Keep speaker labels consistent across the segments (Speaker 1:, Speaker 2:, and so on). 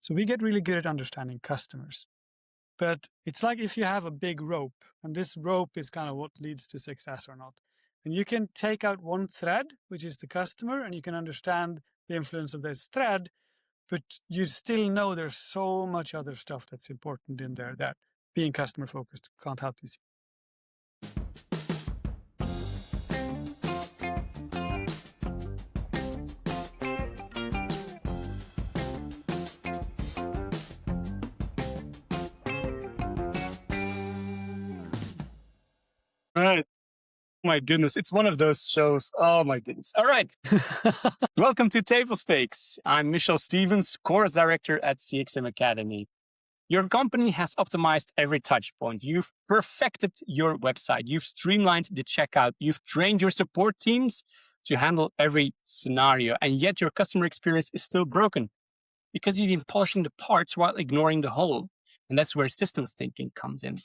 Speaker 1: So we get really good at understanding customers. But it's like if you have a big rope, and this rope is kind of what leads to success or not. And you can take out one thread, which is the customer, and you can understand the influence of this thread, but you still know there's so much other stuff that's important in there that being customer focused can't help you see.
Speaker 2: All right. My goodness. It's one of those shows. Oh my goodness. All right. Welcome to Table Stakes. I'm Michelle Stevens, course director at CXM Academy. Your company has optimized every touch point. You've perfected your website. You've streamlined the checkout. You've trained your support teams to handle every scenario. And yet your customer experience is still broken because you've been polishing the parts while ignoring the whole. And that's where systems thinking comes in.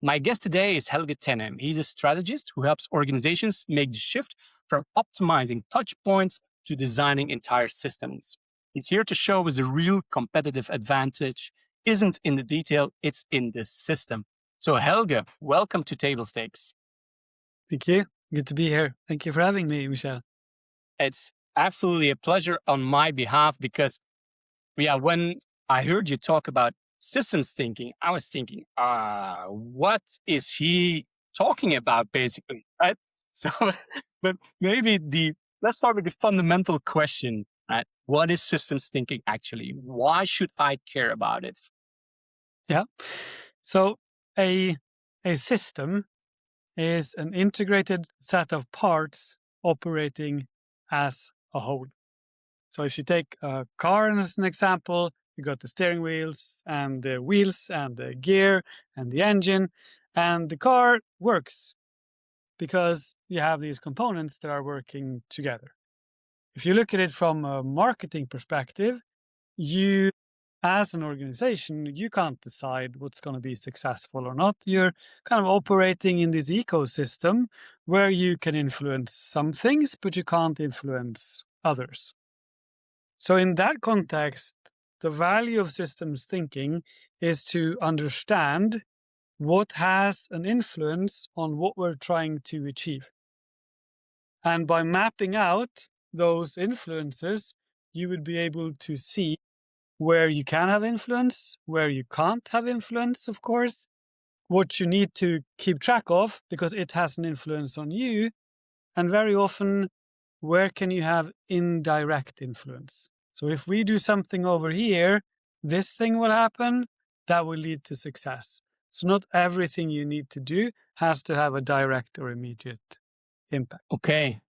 Speaker 2: My guest today is Helge Tennø. He's a strategist who helps organizations make the shift from optimizing touch points to designing entire systems. He's here to show us the real competitive advantage isn't in the detail, it's in the system. So Helge, welcome to Table Stakes.
Speaker 1: Thank you. Good to be here. Thank you for having me, Michelle.
Speaker 2: It's absolutely a pleasure on my behalf because, when I heard you talk about systems thinking, I was thinking, what is he talking about basically, right? So, but maybe let's start with the fundamental question, right? What is systems thinking actually? Why should I care about it?
Speaker 1: Yeah. So a system is an integrated set of parts operating as a whole. So if you take a car as an example, you got the steering wheels and the gear and the engine, and the car works because you have these components that are working together. If you look at it from a marketing perspective, you, as an organization, you can't decide what's going to be successful or not. You're kind of operating in this ecosystem where you can influence some things, but you can't influence others. So in that context, the value of systems thinking is to understand what has an influence on what we're trying to achieve. And by mapping out those influences, you would be able to see where you can have influence, where you can't have influence, of course, what you need to keep track of because it has an influence on you, and very often, where can you have indirect influence? So if we do something over here, this thing will happen, that will lead to success. So not everything you need to do has to have a direct or immediate impact.
Speaker 2: Okay.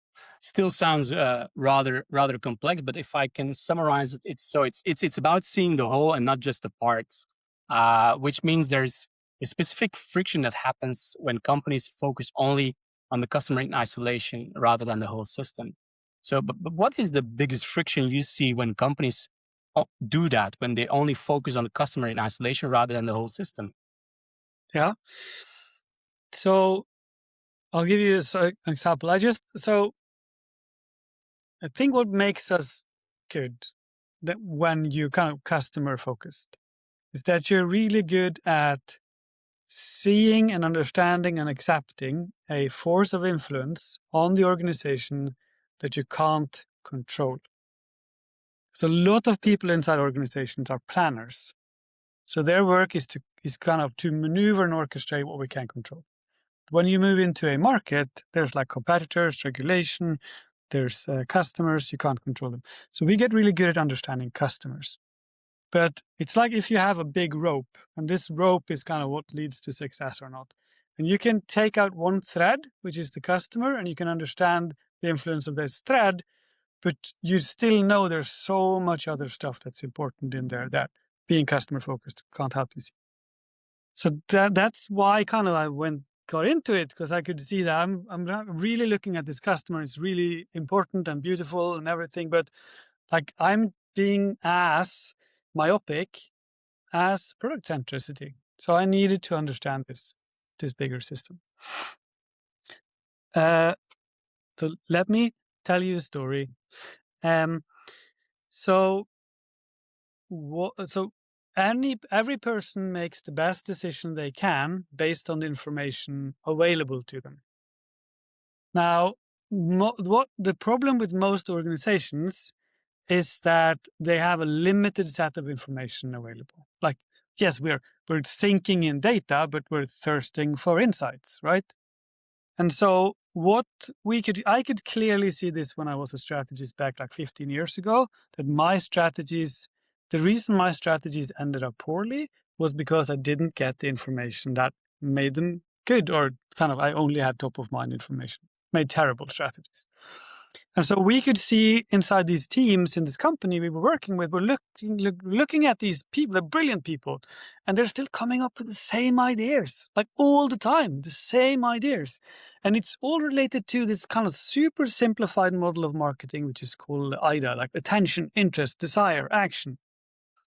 Speaker 2: Still sounds rather complex, but if I can summarize it, it's about seeing the whole and not just the parts, which means there's a specific friction that happens when companies focus only on the customer in isolation rather than the whole system. So, but what is the biggest friction you see when companies do that, when they only focus on the customer in isolation rather than the whole system?
Speaker 1: Yeah. So I'll give you an example. I think what makes us good that when you're kind of customer focused is that you're really good at seeing and understanding and accepting a force of influence on the organization that you can't control. So a lot of people inside organizations are planners. So their work is kind of to maneuver and orchestrate what we can control. When you move into a market, there's like competitors, regulation, there's customers, you can't control them. So we get really good at understanding customers. But it's like if you have a big rope, and this rope is kind of what leads to success or not. And you can take out one thread, which is the customer, and you can understand the influence of this thread, but you still know there's so much other stuff that's important in there that being customer focused can't help you see. So that's why kind of I got into it, because I could see that I'm really looking at this customer. It's really important and beautiful and everything, but like I'm being as myopic as product centricity. So I needed to understand this bigger system. So let me tell you a story. So every person makes the best decision they can based on the information available to them. Now, what the problem with most organizations is that they have a limited set of information available. Like, yes, we're thinking in data, but we're thirsting for insights, right? And so I could clearly see this when I was a strategist back like 15 years ago, that the reason my strategies ended up poorly was because I didn't get the information that made them good, or kind of I only had top of mind information, made terrible strategies. And so we could see inside these teams in this company we were working with, we're looking at these people, they're brilliant people, and they're still coming up with the same ideas, like all the time, the same ideas. And it's all related to this kind of super simplified model of marketing, which is called IDA, like attention, interest, desire, action.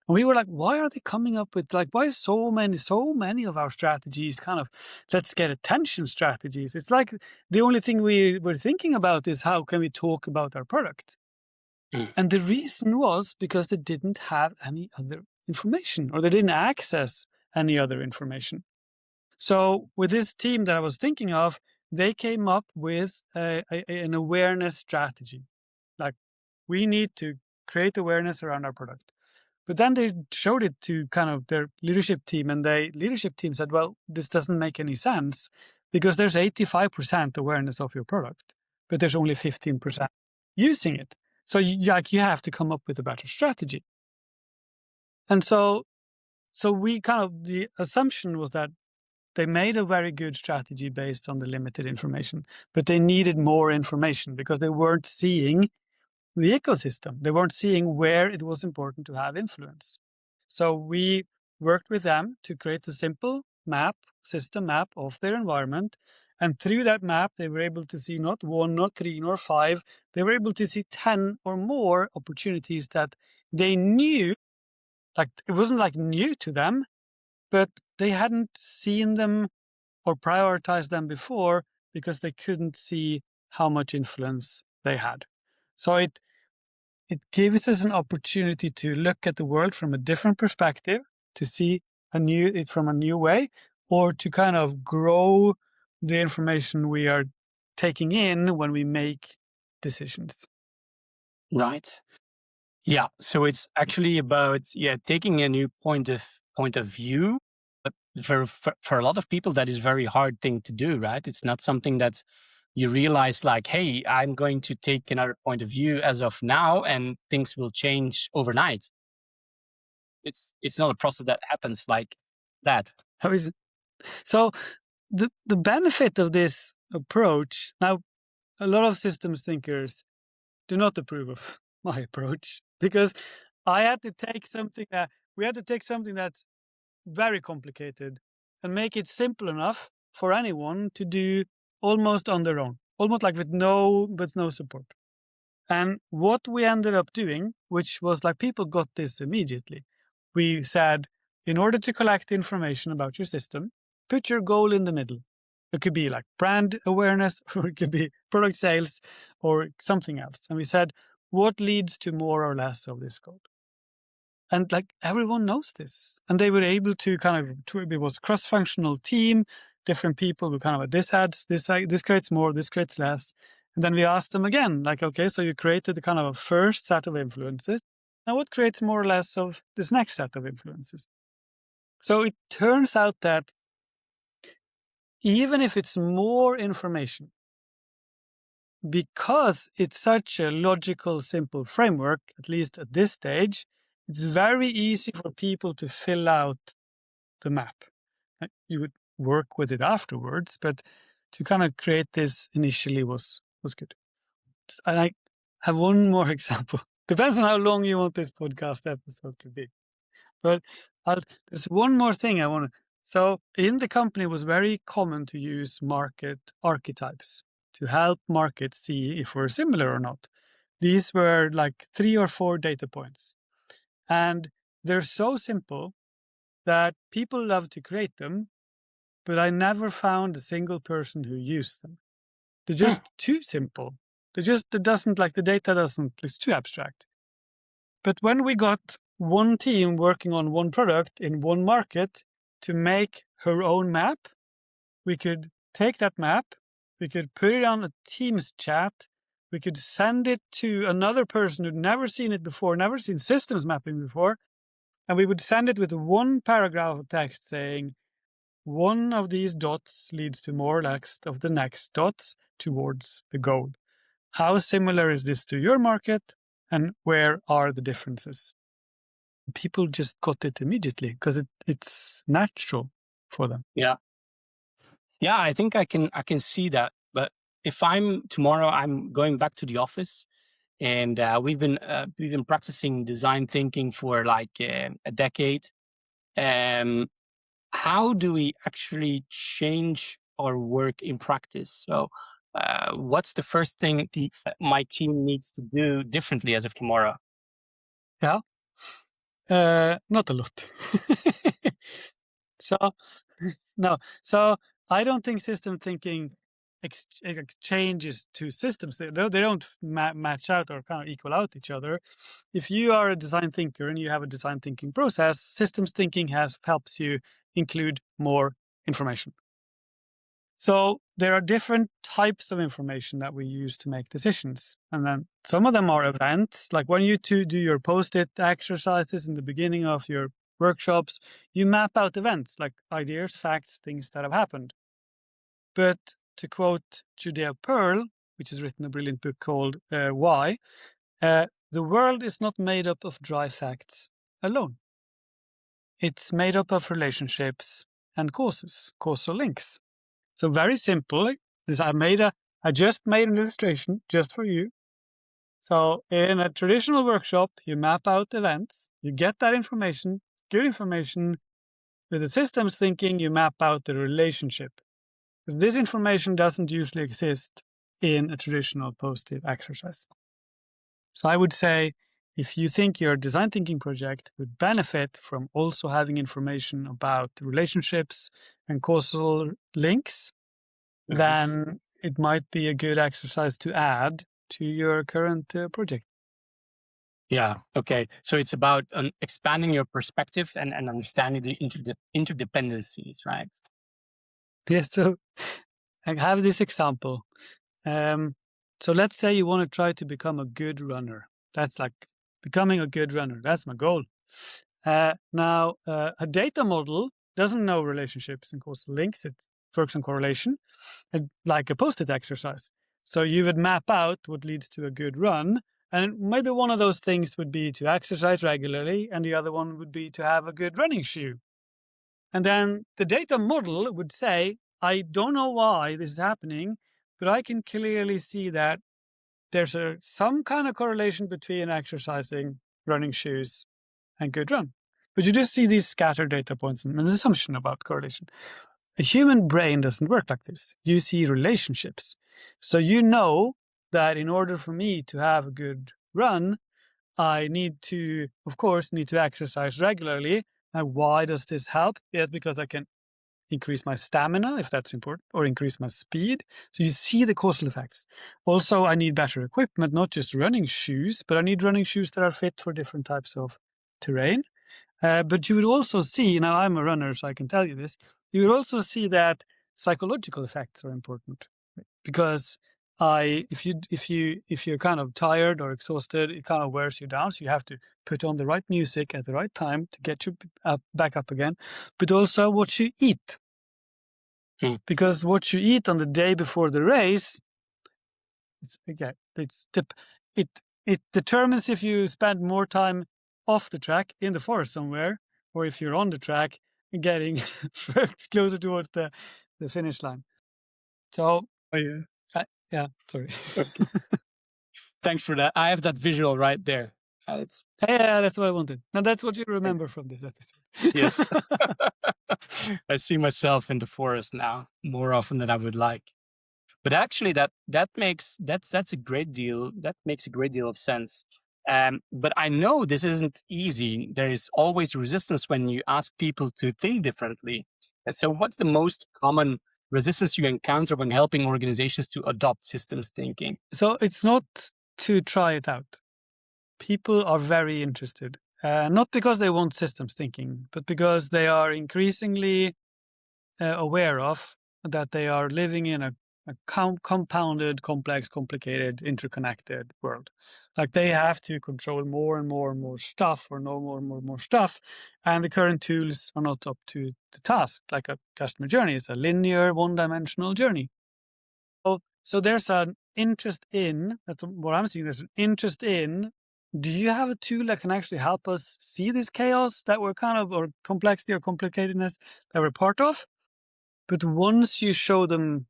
Speaker 1: And we were like, why are they coming up with why so many of our strategies kind of let's get attention strategies? It's like the only thing we were thinking about is how can we talk about our product? And the reason was because they didn't have any other information, or they didn't access any other information. So with this team that I was thinking of, they came up with an awareness strategy. Like, we need to create awareness around our product. But then they showed it to kind of their leadership team, and the leadership team said, well, this doesn't make any sense because there's 85% awareness of your product, but there's only 15% using it. So you have to come up with a better strategy. And so we the assumption was that they made a very good strategy based on the limited information, but they needed more information because they weren't seeing the ecosystem. They weren't seeing where it was important to have influence. So we worked with them to create a simple system map of their environment. And through that map, they were able to see not 1, not 3, nor 5. They were able to see 10 or more opportunities that they knew, like it wasn't like new to them, but they hadn't seen them or prioritized them before because they couldn't see how much influence they had. So it gives us an opportunity to look at the world from a different perspective, to see it from a new way, or to kind of grow the information we are taking in when we make decisions.
Speaker 2: Right. Yeah. So it's actually about taking a new point of view. But for a lot of people, that is a very hard thing to do, right? It's not something that you realize like, hey, I'm going to take another point of view as of now, and things will change overnight. It's not a process that happens like that.
Speaker 1: How is it? So the benefit of this approach, now a lot of systems thinkers do not approve of my approach, because we had to take something that's very complicated and make it simple enough for anyone to do almost on their own, almost like with no support. And what we ended up doing, which was like people got this immediately, we said, in order to collect information about your system, put your goal in the middle. It could be like brand awareness, or it could be product sales, or something else. And we said, what leads to more or less of this goal? And like everyone knows this. And they were able to it was a cross-functional team, different people who kind of, this creates more, this creates less. And then we asked them again, like, okay, so you created the kind of a first set of influences. Now what creates more or less of this next set of influences? So it turns out that even if it's more information, because it's such a logical, simple framework, at least at this stage, it's very easy for people to fill out the map. You would work with it afterwards, but to kind of create this initially was good. And I have one more example. Depends on how long you want this podcast episode to be. But there's one more thing I want to. So in the company, it was very common to use market archetypes to help markets see if we're similar or not. These were like 3 or 4 data points. And they're so simple that people love to create them, but I never found a single person who used them. They're just too simple. It's too abstract. But when we got one team working on one product in one market to make her own map. We could take that map, we could put it on a Teams chat, we could send it to another person who'd never seen it before, never seen systems mapping before, and we would send it with one paragraph of text saying, one of these dots leads to more or less of the next dots towards the goal. How similar is this to your market, and where are the differences? People just got it immediately because it's natural for them.
Speaker 2: Yeah, I think I can see that. But if tomorrow I'm going back to the office, and we've been practicing design thinking for like a decade. How do we actually change our work in practice? So, what's the first thing my team needs to do differently as of tomorrow?
Speaker 1: Yeah, not a lot. So I don't think system thinking changes to systems. They don't match out or kind of equal out each other. If you are a design thinker and you have a design thinking process, systems thinking helps you include more information. So there are different types of information that we use to make decisions. And then some of them are events, like when you do your post-it exercises in the beginning of your workshops, you map out events like ideas, facts, things that have happened. But to quote Judea Pearl, which has written a brilliant book called Why, the world is not made up of dry facts alone. It's made up of relationships and causal links. So very simple. I just made an illustration just for you. So in a traditional workshop, you map out events, you get that information, good information. With the systems thinking, you map out the relationship. Because this information doesn't usually exist in a traditional post-it exercise. So I would say, if you think your design thinking project would benefit from also having information about relationships and causal links, then it might be a good exercise to add to your current project.
Speaker 2: Yeah. Okay. So it's about expanding your perspective and understanding the interdependencies, right?
Speaker 1: Yes. So I have this example. So let's say you want to try to become a good runner. That's like becoming a good runner. That's my goal. Now, a data model doesn't know relationships and causal links. It works on correlation, like a post-it exercise. So you would map out what leads to a good run. And maybe one of those things would be to exercise regularly, and the other one would be to have a good running shoe. And then the data model would say, I don't know why this is happening, but I can clearly see that there's some kind of correlation between exercising, running shoes, and good run. But you just see these scattered data points and an assumption about correlation. A human brain doesn't work like this. You see relationships. So you know that in order for me to have a good run, I need to exercise regularly. Now, why does this help? Yes, because I can increase my stamina, if that's important, or increase my speed. So you see the causal effects. Also, I need better equipment, not just running shoes, but I need running shoes that are fit for different types of terrain. But you would also see, now I'm a runner, so I can tell you this, you would also see that psychological effects are important. Because if you're kind of tired or exhausted, it kind of wears you down. So you have to put on the right music at the right time to get you back up again. But also what you eat, because what you eat on the day before the race, it determines if you spend more time off the track in the forest somewhere, or if you're on the track and getting closer towards the finish line. So.
Speaker 2: Oh, yeah.
Speaker 1: Yeah, sorry.
Speaker 2: Okay. Thanks for that. I have that visual right there.
Speaker 1: Yeah, that's what I wanted. Now that's what you remember from this episode.
Speaker 2: Yes. I see myself in the forest now more often than I would like. But actually that's a great deal. That makes a great deal of sense. But I know this isn't easy. There is always resistance when you ask people to think differently. And so what's the most common resistance you encounter when helping organizations to adopt systems thinking?
Speaker 1: So it's not to try it out. People are very interested. not because they want systems thinking, but because they are increasingly aware of that they are living in a compounded, complex, complicated, interconnected world. Like they have to control more and more and more stuff, or know more and more stuff, and the current tools are not up to the task. Like a customer journey is a linear, one-dimensional journey. So there's an interest in, that's what I'm seeing, there's an interest in, do you have a tool that can actually help us see this chaos that we're kind of, or complexity or complicatedness that we're part of? But once you show them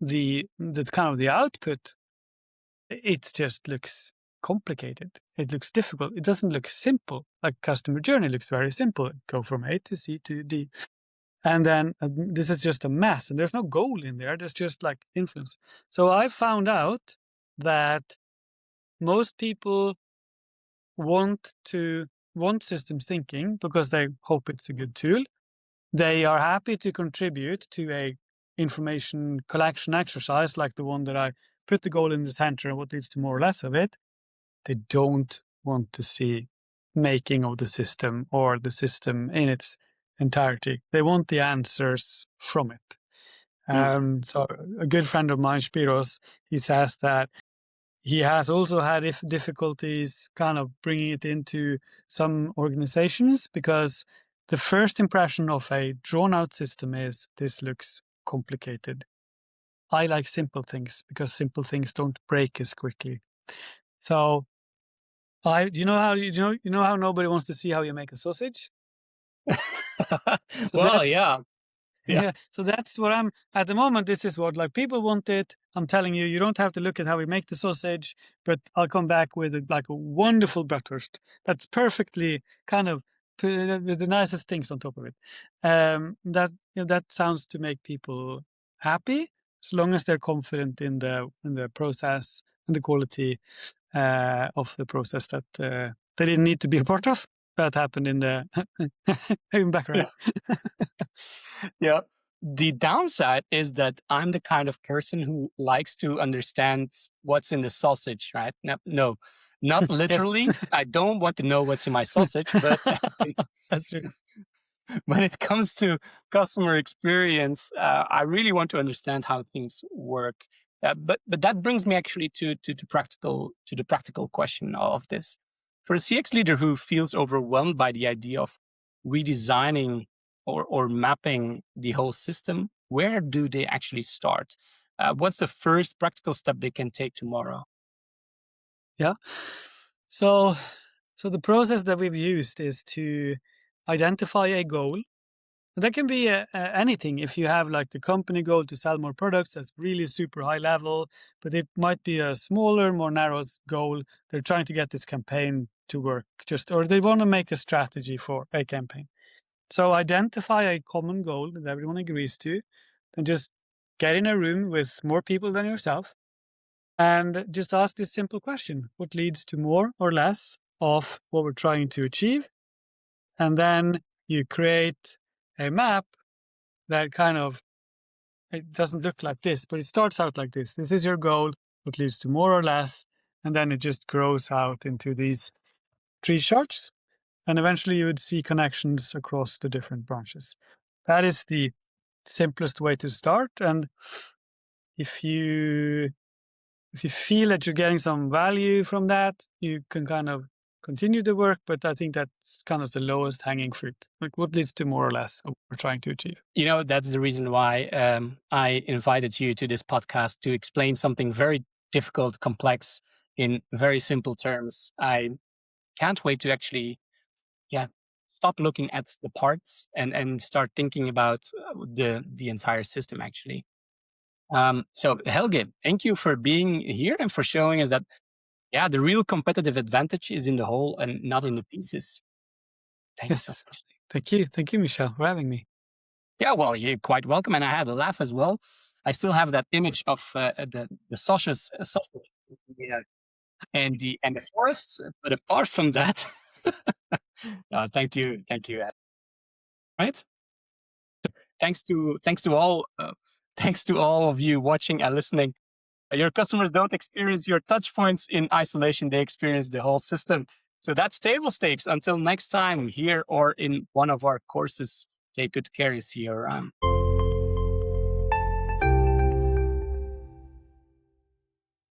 Speaker 1: the kind of the output, it just looks complicated. It looks difficult. It doesn't look simple. Like customer journey looks very simple. Go from A to C to D. And then this is just a mess, and there's no goal in there. There's just like influence. So I found out that most people want systems thinking because they hope it's a good tool. They are happy to contribute to a information collection exercise like the one that I put the goal in the center and what leads to more or less of it. They don't want to see making of the system or the system in its entirety. They want the answers from it. So a good friend of mine, Spiros, he says that he has also had difficulties kind of bringing it into some organizations because the first impression of a drawn-out system is this looks complicated. I like simple things because simple things don't break as quickly. So, you know how nobody wants to see how you make a sausage?
Speaker 2: Well, yeah.
Speaker 1: Yeah. So that's what I'm at the moment. This is what like people want it. I'm telling you, you don't have to look at how we make the sausage, but I'll come back with a wonderful bratwurst that's perfectly kind of with the nicest things on top of it. That sounds to make people happy as long as they're confident in the process and the quality of the process that they didn't need to be a part of. That happened in the background.
Speaker 2: Yeah. The downside is that I'm the kind of person who likes to understand what's in the sausage, right? No, not literally. I don't want to know what's in my sausage, but
Speaker 1: That's true.
Speaker 2: When it comes to customer experience, I really want to understand how things work. But that brings me actually to the practical question of this. For a CX leader who feels overwhelmed by the idea of redesigning or mapping the whole system, where do they actually start? What's the first practical step they can take tomorrow?
Speaker 1: Yeah. So the process that we've used is to identify a goal. That can be anything. If you have like the company goal to sell more products, that's really super high level, but it might be a smaller, more narrow goal. They're trying to get this campaign to work or they want to make a strategy for a campaign. So identify a common goal that everyone agrees to, and just get in a room with more people than yourself and just ask this simple question: what leads to more or less of what we're trying to achieve? And then you create a map that it doesn't look like this, but it starts out like this. This is your goal, what leads to more or less, and then it just grows out into these tree charts. And eventually you would see connections across the different branches. That is the simplest way to start. And if you feel that you're getting some value from that, you can kind of continue the work, but I think that's kind of the lowest hanging fruit. Like what leads to more or less what we're trying to achieve.
Speaker 2: That's the reason why I invited you to this podcast to explain something very difficult, complex in very simple terms. I can't wait to actually, stop looking at the parts and start thinking about the entire system actually. So Helge, thank you for being here and for showing us that, the real competitive advantage is in the whole and not in the pieces. Thanks so much.
Speaker 1: Thank you, Michel, for having me.
Speaker 2: Yeah, well, you're quite welcome, and I had a laugh as well. I still have that image of the sausage, and the forest. But apart from that, thank you. Right. Thanks to all of you watching and listening. Your customers don't experience your touch points in isolation; they experience the whole system. So that's table stakes. Until next time, here or in one of our courses, take good care. See you around.